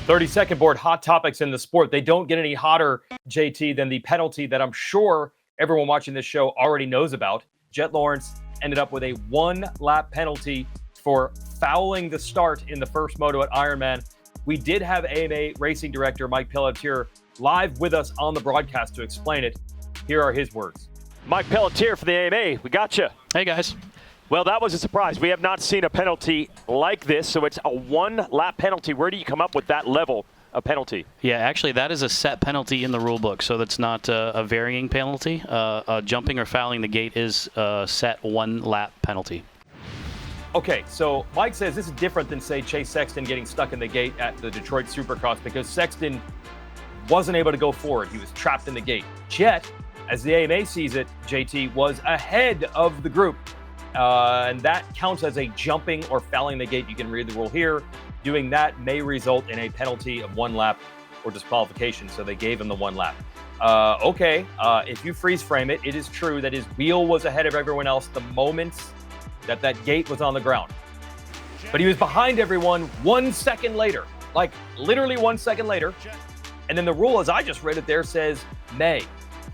32nd board hot topics in the sport. They don't get any hotter, JT, than the penalty that I'm sure everyone watching this show already knows about. Jett Lawrence ended up with a 1-lap penalty for fouling the start in the first moto at Ironman. We did have AMA racing director Mike Pelletier live with us on the broadcast to explain it. Here are his words. Mike Pelletier for the AMA. We got you. Hey, guys. Well, that was a surprise. We have not seen a penalty like this, so it's a 1-lap penalty. Where do you come up with that level of penalty? Yeah, actually, that is a set penalty in the rule book, so that's not a varying penalty. Jumping or fouling the gate is a set 1-lap penalty. Okay, so Mike says this is different than, say, Chase Sexton getting stuck in the gate at the Detroit Supercross because Sexton wasn't able to go forward. He was trapped in the gate. Jett, as the AMA sees it, JT, was ahead of the group. And that counts as a jumping or fouling the gate. You can read the rule here. Doing that may result in a penalty of 1 lap or disqualification. So they gave him the 1 lap. If you freeze frame it, it is true that his wheel was ahead of everyone else the moment that gate was on the ground. But he was behind everyone 1 second later, like literally 1 second later. And then the rule, as I just read it there, says may.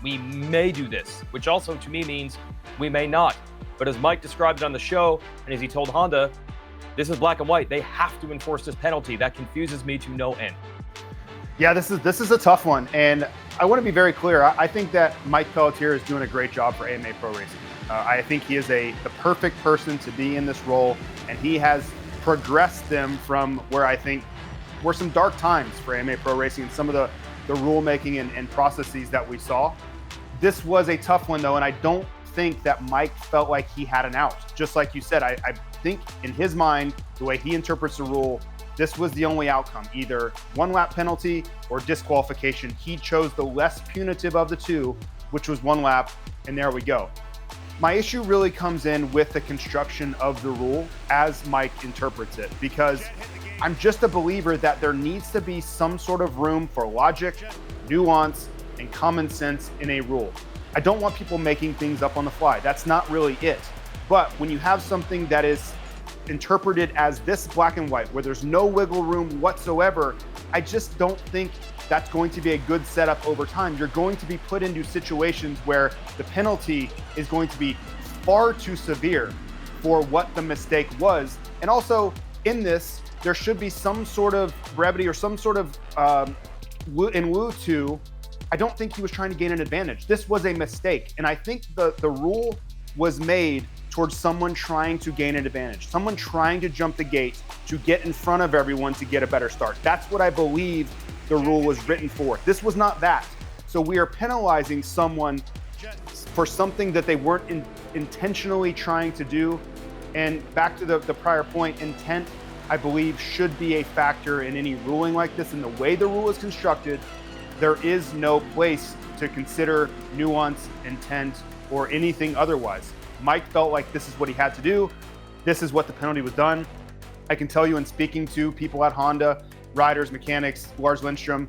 We may do this, which also to me means we may not. But as Mike described it on the show, and as he told Honda, this is black and white. They have to enforce this penalty. That confuses me to no end. Yeah, this is a tough one. And I want to be very clear. I think that Mike Pelletier is doing a great job for AMA Pro Racing. I think he is the perfect person to be in this role. And he has progressed them from where I think were some dark times for AMA Pro Racing and some of the rulemaking and processes that we saw. This was a tough one, though, and I don't think that Mike felt like he had an out. Just like you said, I think in his mind, the way he interprets the rule, this was the only outcome, either 1-lap penalty or disqualification. He chose the less punitive of the two, which was 1 lap, and there we go. My issue really comes in with the construction of the rule as Mike interprets it, because I'm just a believer that there needs to be some sort of room for logic, nuance, and common sense in a rule. I don't want people making things up on the fly. That's not really it. But when you have something that is interpreted as this black and white, where there's no wiggle room whatsoever, I just don't think that's going to be a good setup over time. You're going to be put into situations where the penalty is going to be far too severe for what the mistake was. And also in this, there should be some sort of brevity or some sort of in lieu to, I don't think he was trying to gain an advantage. This was a mistake. And I think the rule was made towards someone trying to gain an advantage, someone trying to jump the gate to get in front of everyone to get a better start. That's what I believe the rule was written for. This was not that. So we are penalizing someone for something that they weren't intentionally trying to do. And back to the prior point, intent, I believe, should be a factor in any ruling like this. And the way the rule is constructed, there is no place to consider nuance, intent, or anything otherwise. Mike felt like this is what he had to do. This is what the penalty was done. I can tell you in speaking to people at Honda, riders, mechanics, Lars Lindstrom,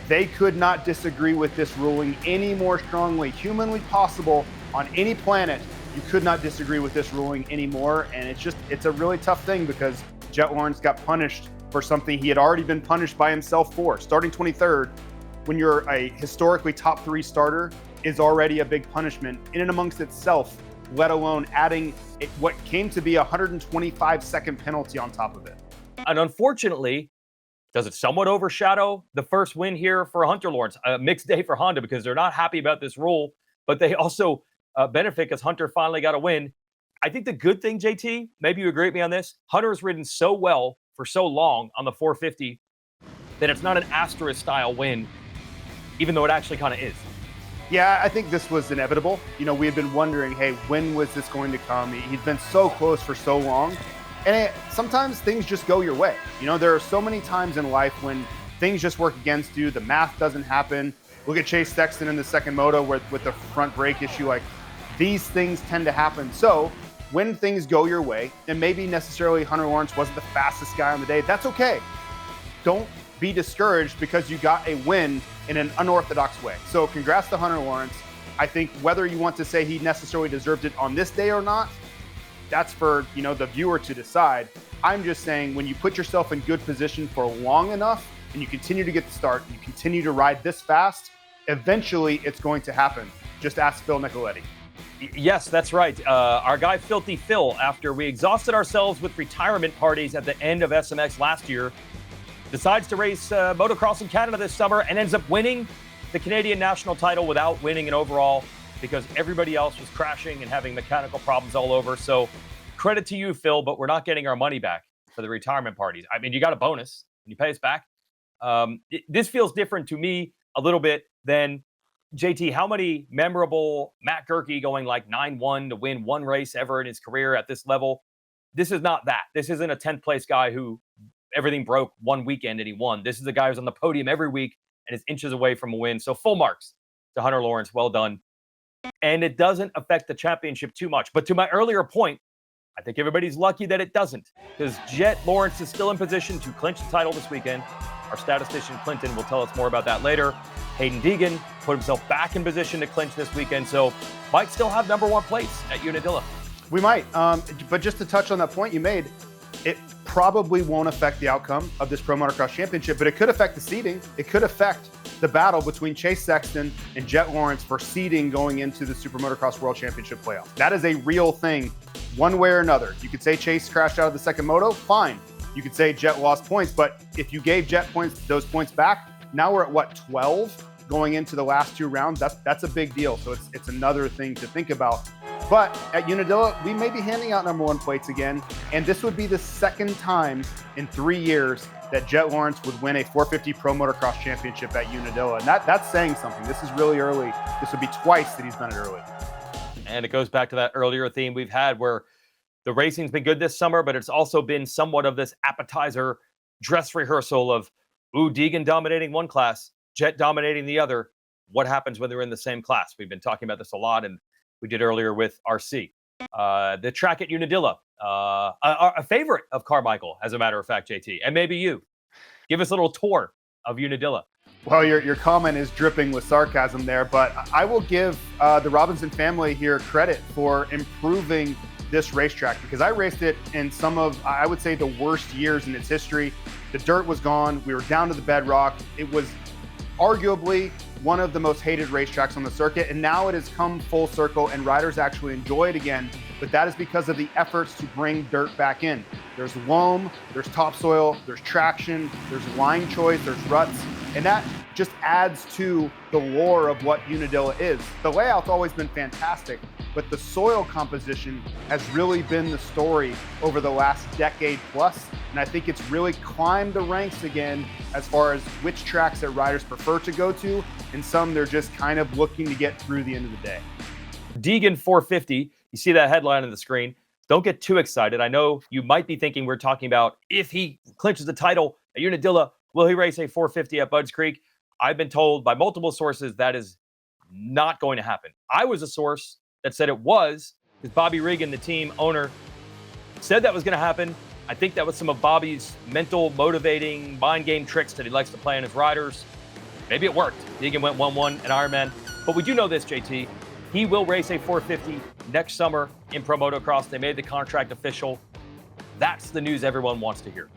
they could not disagree with this ruling any more strongly, humanly possible on any planet. You could not disagree with this ruling anymore. And it's a really tough thing because Jett Lawrence got punished for something he had already been punished by himself for. Starting 23rd, when you're a historically top 3 starter, is already a big punishment in and amongst itself, let alone adding what came to be a 125-second penalty on top of it. And unfortunately, does it somewhat overshadow the first win here for Hunter Lawrence? A mixed day for Honda because they're not happy about this rule, but they also benefit because Hunter finally got a win. I think the good thing, JT, maybe you agree with me on this, Hunter has ridden so well for so long on the 450 that it's not an asterisk-style win, even though it actually kind of is. Yeah, I think this was inevitable. You know, we had been wondering, hey, when was this going to come? He's been so close for so long. And sometimes things just go your way. You know, there are so many times in life when things just work against you. The math doesn't happen. Look at Chase Sexton in the second moto with the front brake issue. Like, these things tend to happen. So when things go your way, and maybe necessarily Hunter Lawrence wasn't the fastest guy on the day, that's okay. Don't be discouraged because you got a win in an unorthodox way. So congrats to Hunter Lawrence. I think whether you want to say he necessarily deserved it on this day or not, that's for, you know, the viewer to decide. I'm just saying when you put yourself in good position for long enough, and you continue to get the start, you continue to ride this fast, eventually it's going to happen. Just ask Phil Nicoletti. Yes, that's right. Our guy Filthy Phil, after we exhausted ourselves with retirement parties at the end of SMX last year, decides to race motocross in Canada this summer and ends up winning the Canadian national title without winning an overall because everybody else was crashing and having mechanical problems all over. So credit to you, Phil, but we're not getting our money back for the retirement parties. I mean, you got a bonus. Can you pay us back? This feels different to me a little bit than JT. How many memorable Matt Gerke going like 9-1 to win one race ever in his career at this level? This is not that. This isn't a 10th place guy who everything broke one weekend and he won. This is a guy who's on the podium every week and is inches away from a win. So full marks to Hunter Lawrence. Well done. And it doesn't affect the championship too much. But to my earlier point, I think everybody's lucky that it doesn't, because Jett Lawrence is still in position to clinch the title this weekend. Our statistician Clinton will tell us more about that later. Haiden Deegan put himself back in position to clinch this weekend, so might still have number one place at Unadilla. We might, but just to touch on that point you made, it probably won't affect the outcome of this Pro Motocross Championship, but it could affect the seeding. It could affect the battle between Chase Sexton and Jett Lawrence for seeding going into the Super Motocross World Championship playoffs. That is a real thing, one way or another. You could say Chase crashed out of the second moto, fine. You could say Jett lost points, but if you gave Jett those points back, now we're at what, 12 going into the last two rounds? That's a big deal. So it's another thing to think about. But at Unadilla, we may be handing out number one plates again, and this would be the second time in 3 years that Jett Lawrence would win a 450 Pro Motocross Championship at Unadilla. And that's saying something. This is really early. This would be twice that he's done it early. And it goes back to that earlier theme we've had where the racing's been good this summer, but it's also been somewhat of this appetizer dress rehearsal of, Deegan dominating one class, Jett dominating the other. What happens when they're in the same class? We've been talking about this a lot, and we did earlier with RC. The track at Unadilla, a favorite of Carmichael, as a matter of fact, JT, and maybe you. Give us a little tour of Unadilla. Well, your comment is dripping with sarcasm there, but I will give the Robinson family here credit for improving this racetrack, because I raced it in some of, I would say, the worst years in its history. The dirt was gone. We were down to the bedrock. It was arguably one of the most hated racetracks on the circuit, and now it has come full circle and riders actually enjoy it again, but that is because of the efforts to bring dirt back in. There's loam, there's topsoil, there's traction, there's line choice, there's ruts, and that just adds to the lore of what Unadilla is. The layout's always been fantastic, but the soil composition has really been the story over the last decade plus, and I think it's really climbed the ranks again as far as which tracks that riders prefer to go to, and some they're just kind of looking to get through the end of the day. Deegan 450, you see that headline on the screen. Don't get too excited. I know you might be thinking we're talking about if he clinches the title at Unadilla, will he race a 450 at Budds Creek? I've been told by multiple sources that is not going to happen. I was a source that said it was, because Bobby Regan, the team owner, said that was going to happen. I think that was some of Bobby's mental, motivating, mind game tricks that he likes to play on his riders. Maybe it worked. Deegan went 1-1 in Ironman. But we do know this, JT. He will race a 450 next summer in Pro Motocross. They made the contract official. That's the news everyone wants to hear.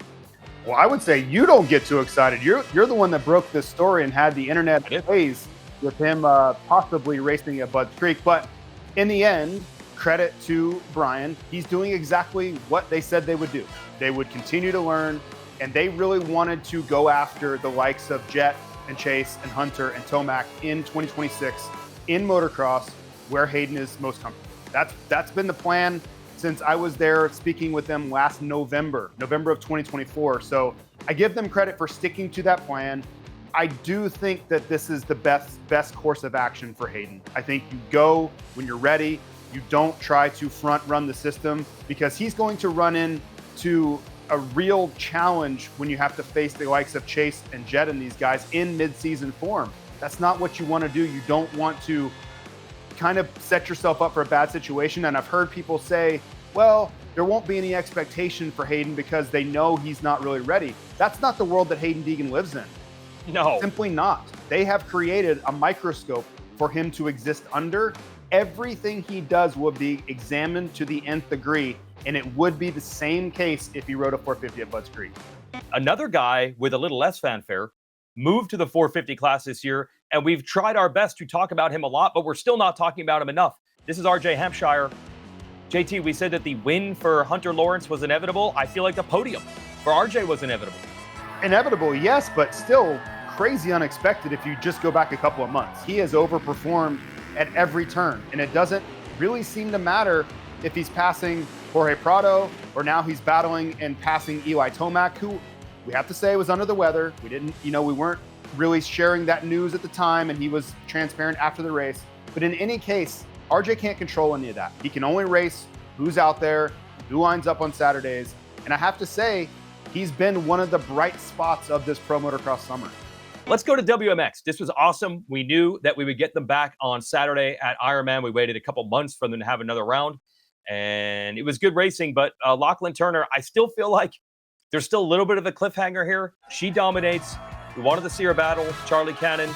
Well, I would say you don't get too excited. You're the one that broke this story and had the internet blaze with him possibly racing at Budds Creek. But in the end, credit to Brian. He's doing exactly what they said they would do. They would continue to learn, and they really wanted to go after the likes of Jett and Chase and Hunter and Tomac in 2026 in motocross, where Haiden is most comfortable. That's been the plan since I was there speaking with them last November of 2024. So I give them credit for sticking to that plan. I do think that this is the best course of action for Haiden. I think you go when you're ready. You don't try to front run the system, because he's going to run into a real challenge when you have to face the likes of Chase and Jett and these guys in mid-season form. That's not what you want to do. You don't want to kind of set yourself up for a bad situation. And I've heard people say, well, there won't be any expectation for Haiden because they know he's not really ready. That's not the world that Haiden Deegan lives in. No. Simply not. They have created a microscope for him to exist under, everything he does will be examined to the nth degree, and it would be the same case if he rode a 450 at Budds Creek. Another guy with a little less fanfare moved to the 450 class this year, and we've tried our best to talk about him a lot, but we're still not talking about him enough. This is RJ Hampshire. JT, we said that the win for Hunter Lawrence was inevitable. I feel like the podium for RJ was inevitable. Inevitable, yes, but still crazy unexpected if you just go back a couple of months. He has overperformed at every turn, and it doesn't really seem to matter if he's passing Jorge Prado or now he's battling and passing Eli Tomac, who we have to say was under the weather. We weren't really sharing that news at the time, and he was transparent after the race. But in any case, RJ can't control any of that. He can only race who's out there, who lines up on Saturdays. And I have to say, he's been one of the bright spots of this Pro Motocross summer. Let's go to WMX. This was awesome. We knew that we would get them back on Saturday at Ironman. We waited a couple months for them to have another round, and it was good racing. But Lachlan Turner, I still feel like there's still a little bit of a cliffhanger here. She dominates. We wanted to see her battle Charlie Cannon.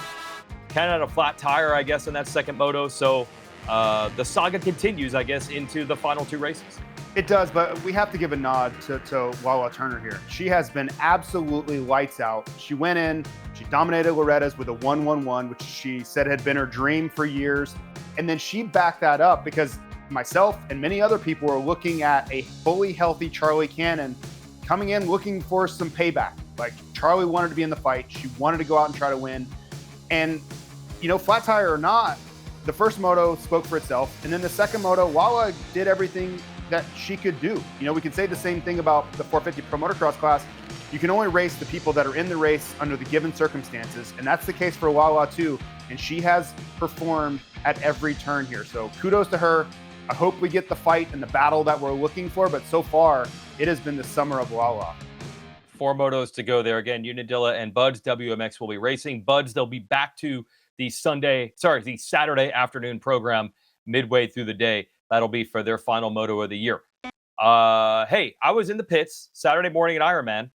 Cannon had a flat tire, I guess, in that second moto. So the saga continues, I guess, into the final two races. It does, but we have to give a nod to Lala Turner here. She has been absolutely lights out. She went in, she dominated Loretta's with a 1-1-1, which she said had been her dream for years. And then she backed that up because myself and many other people were looking at a fully healthy Charlie Cannon coming in looking for some payback. Like, Charlie wanted to be in the fight. She wanted to go out and try to win. And, flat tire or not, the first moto spoke for itself. And then the second moto, Lala did everything that she could do. We can say the same thing about the 450 Pro Motocross class. You can only race the people that are in the race under the given circumstances, and that's the case for Lala too, and she has performed at every turn here. So kudos to her. I hope we get the fight and the battle that we're looking for, but so far, it has been the summer of Lala. 4 motos to go there. Again, Unadilla and Budds. WMX will be racing. Budds, they'll be back to the Saturday afternoon program midway through the day. That'll be for their final moto of the year. Hey, I was in the pits Saturday morning at Ironman.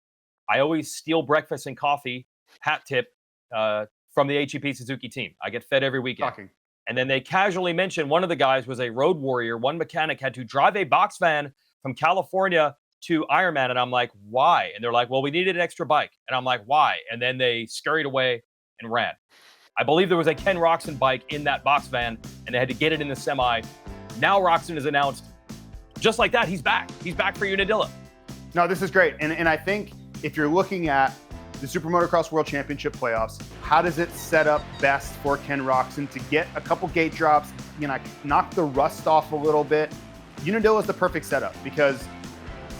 I always steal breakfast and coffee, hat tip, from the HEP Suzuki team. I get fed every weekend. Shocking. And then they casually mentioned one of the guys was a road warrior. One mechanic had to drive a box van from California to Ironman. And I'm like, why? And they're like, well, we needed an extra bike. And I'm like, why? And then they scurried away and ran. I believe there was a Ken Roczen bike in that box van, and they had to get it in the semi. Now Roczen has announced, just like that, he's back. He's back for Unadilla. No, this is great. And I think if you're looking at the Super Motocross World Championship playoffs, how does it set up best for Ken Roczen to get a couple gate drops, knock the rust off a little bit? Unadilla is the perfect setup because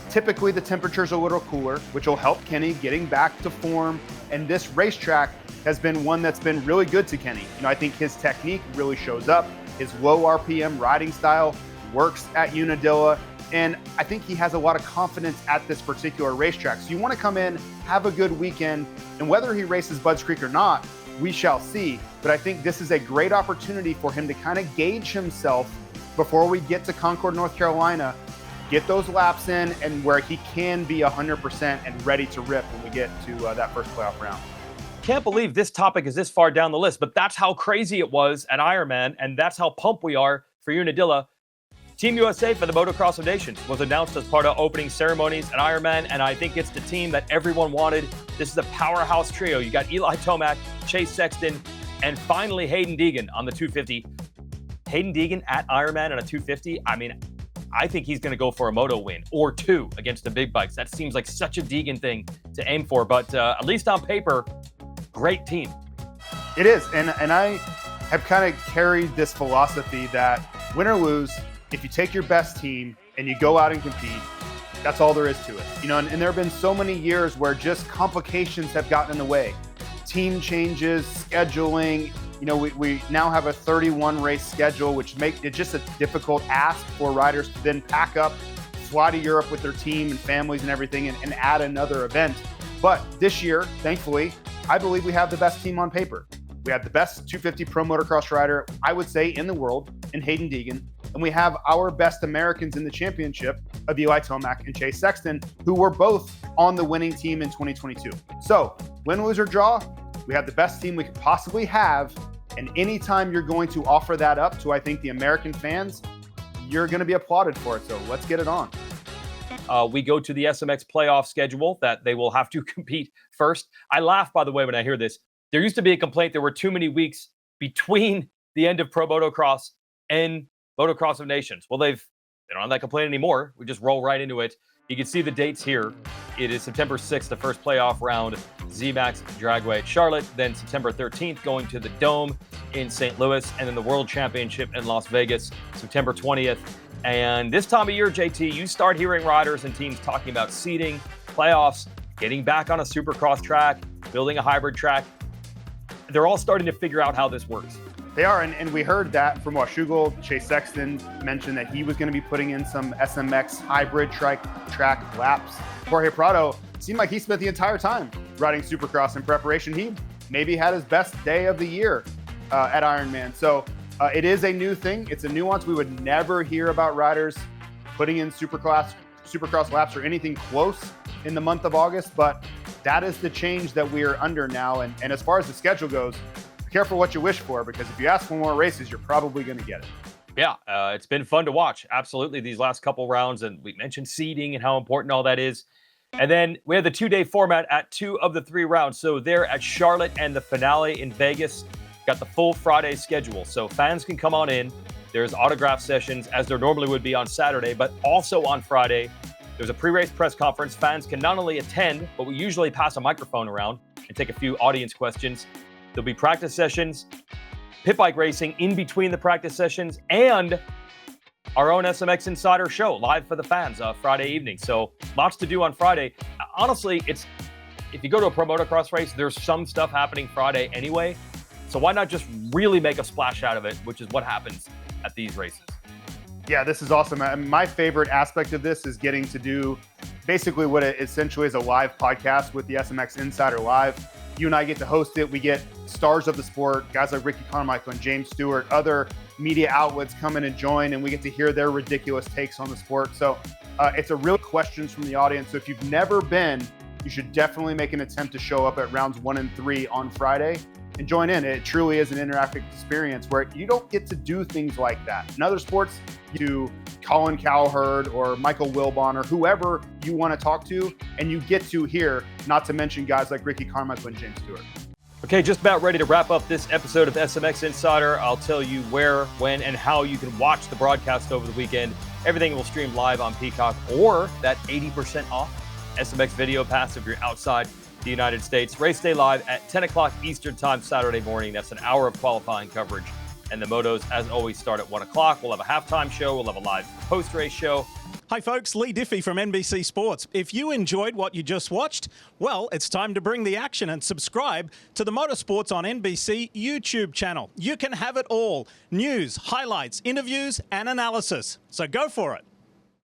typically the temperature's a little cooler, which will help Kenny getting back to form. And this racetrack has been one that's been really good to Kenny. I think his technique really shows up. His low RPM riding style works at Unadilla. And I think he has a lot of confidence at this particular racetrack. So you want to come in, have a good weekend, and whether he races Budds Creek or not, we shall see. But I think this is a great opportunity for him to kind of gauge himself before we get to Concord, North Carolina, get those laps in, and where he can be 100% and ready to rip when we get to that first playoff round. Can't believe this topic is this far down the list, but that's how crazy it was at Ironman, and that's how pumped we are for Unadilla. Team USA for the Motocross of Nations was announced as part of opening ceremonies at Ironman, and I think it's the team that everyone wanted. This is a powerhouse trio. You got Eli Tomac, Chase Sexton, and finally Haiden Deegan on the 250. Haiden Deegan at Ironman on a 250. I think he's going to go for a moto win or 2 against the big bikes. That seems like such a Deegan thing to aim for, but at least on paper, great team. It is, and I have kind of carried this philosophy that win or lose, if you take your best team and you go out and compete, that's all there is to it. And there have been so many years where just complications have gotten in the way. Team changes, scheduling. We now have a 31 race schedule, which makes it just a difficult ask for riders to then pack up, fly to Europe with their team and families and everything, and add another event. But this year, thankfully, I believe we have the best team on paper. We have the best 250 Pro Motocross rider, I would say, in the world, in Haiden Deegan. And we have our best Americans in the championship of Eli Tomac and Chase Sexton, who were both on the winning team in 2022. So, win, lose, or draw, we have the best team we could possibly have And anytime you're going to offer that up to, I think, the American fans, you're going to be applauded for it. So let's get it on. We go to the SMX playoff schedule that they will have to compete first. I laugh, by the way, when I hear this. There used to be a complaint there were too many weeks between the end of Pro Motocross and Motocross of Nations. Well, they don't have that complaint anymore. We just roll right into it. You can see the dates here. It is September 6th, the first playoff round, ZMAX Dragway at Charlotte. Then September 13th, going to the Dome in St. Louis. And then the World Championship in Las Vegas, September 20th. And this time of year, JT, you start hearing riders and teams talking about seeding, playoffs, getting back on a supercross track, building a hybrid track. They're all starting to figure out how this works. They are, and we heard that from Shugel. Chase Sexton mentioned that he was going to be putting in some SMX hybrid track laps. Jorge Prado seemed like he spent the entire time riding Supercross in preparation. He maybe had his best day of the year at Ironman. So it is a new thing. It's a nuance. We would never hear about riders putting in Supercross laps or anything close in the month of August, but that is the change that we are under now. And as far as the schedule goes, be careful what you wish for, because if you ask for more races, you're probably going to get it. Yeah, it's been fun to watch. Absolutely, these last couple rounds. And we mentioned seeding and how important all that is. And then we have the 2-day format at 2 of the 3 rounds. So they're at Charlotte and the finale in Vegas. Got the full Friday schedule. So fans can come on in. There's autograph sessions as there normally would be on Saturday, but also on Friday. There's a pre-race press conference. Fans can not only attend, but we usually pass a microphone around and take a few audience questions. There'll be practice sessions, pit bike racing in between the practice sessions, and our own SMX Insider show live for the fans Friday evening. So lots to do on Friday. Honestly, if you go to a Pro Motocross race, there's some stuff happening Friday anyway. So why not just really make a splash out of it, which is what happens at these races. Yeah, this is awesome. My favorite aspect of this is getting to do basically what it essentially is a live podcast with the SMX Insider Live. You and I get to host it. We get stars of the sport, guys like Ricky Carmichael and James Stewart, other media outlets come in and join, and we get to hear their ridiculous takes on the sport. So it's a real questions from the audience. So if you've never been, you should definitely make an attempt to show up at rounds 1 and 3 on Friday and join in. It truly is an interactive experience where you don't get to do things like that. In other sports, you do Colin Cowherd or Michael Wilbon or whoever you want to talk to, and you get to hear, not to mention guys like Ricky Carmichael and James Stewart. Okay, just about ready to wrap up this episode of SMX Insider. I'll tell you where, when, and how you can watch the broadcast over the weekend. Everything will stream live on Peacock or that 80% off SMX Video Pass if you're outside the United States. Race day live at 10 o'clock Eastern Time Saturday morning. That's an hour of qualifying coverage. And the motos, as always, start at 1 o'clock. We'll have a halftime show. We'll have a live post-race show. Hi folks, Lee Diffie from NBC Sports. If you enjoyed what you just watched, well, it's time to bring the action and subscribe to the Motorsports on NBC YouTube channel. You can have it all: news, highlights, interviews, and analysis. So go for it.